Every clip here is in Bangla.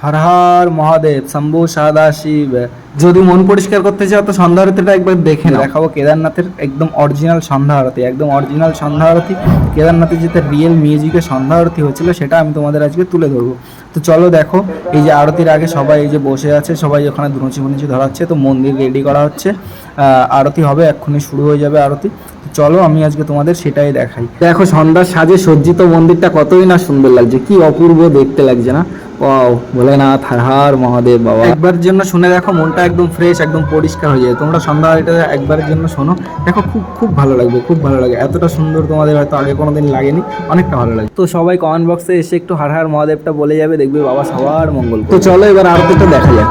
হর হর মহাদেব শম্ভু সদাশিব। যদি মন পরিষ্কার করতে চাও তো সন্ধ্যা আরতিটা একবার দেখে নাও। দেখাবো কেদারনাথের একদম অরিজিনাল সন্ধ্যা আরতি, একদম অরিজিনাল সন্ধ্যা আরতি। কেদারনাথে যেটা রিয়েল মিউজিকের সন্ধ্যা আরতি হয়েছিল সেটা আমি তোমাদের আজকে তুলে ধরবো। তো চলো দেখো, এই যে আরতির আগে সবাই এই যে বসে আছে, সবাই ওখানে ধুনুচি ফুনুচি ধরাচ্ছে, তো মন্দির রেডি করা হচ্ছে। আরতি হবে, এক্ষুনি শুরু হয়ে যাবে আরতি। তো চলো আমি আজকে তোমাদের সেটাই দেখাই। দেখো সন্ধ্যার সাজে সজ্জিত মন্দিরটা কতই না সুন্দর লাগছে, কি অপূর্ব দেখতে লাগছে না? ওয়াও, ভোলেনাথ হর হর মহাদেব বাবা। একবার জন্য শুনে দেখো, মনটা একদম ফ্রেশ, একদম পরিষ্কার হয়ে যায়। তোমরা সন্ধ্যা আরতিটা একবারের জন্য শোনো, দেখো খুব খুব ভালো লাগবে, খুব ভালো লাগে। এতটা সুন্দর তোমাদের হয়তো আগে কোনোদিন লাগেনি, অনেকটা ভালো লাগে। তো সবাই কমেন্ট বক্সে এসে একটু হর হর মহাদেবটা বলে যাবে, দেখবে বাবা সবার মঙ্গল করবে। তো চলো এবার আরতিটা দেখা যাক।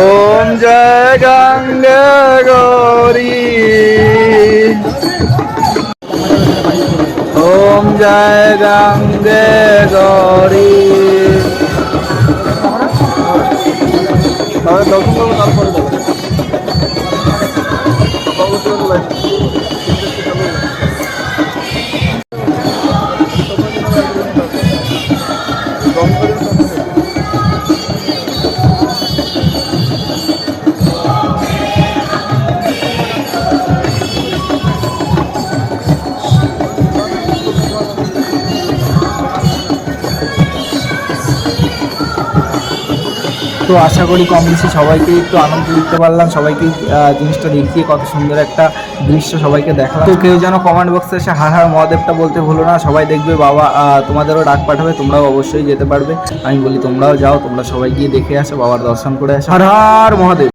ओम जय गंगे गौरी, ओम जय गंगे गौरी। তো আশা করি কম বেশি সবাইকে একটু আনন্দ দিতে পারলাম, সবাইকে জিনিসটা দেখিয়ে কত সুন্দর একটা দৃশ্য সবাইকে দেখালাম। তো কেউ যেন কমেন্ট বক্সে এসে হর হর মহাদেবটা বলতে ভুলো না। সবাই দেখবে বাবা তোমাদেরও ডাক পাঠাবে, তোমরাও অবশ্যই যেতে পারবে। আমি বলি তোমরাও যাও, তোমরা সবাই গিয়ে দেখে আসো, বাবার দর্শন করে আসো। হর হর মহাদেব।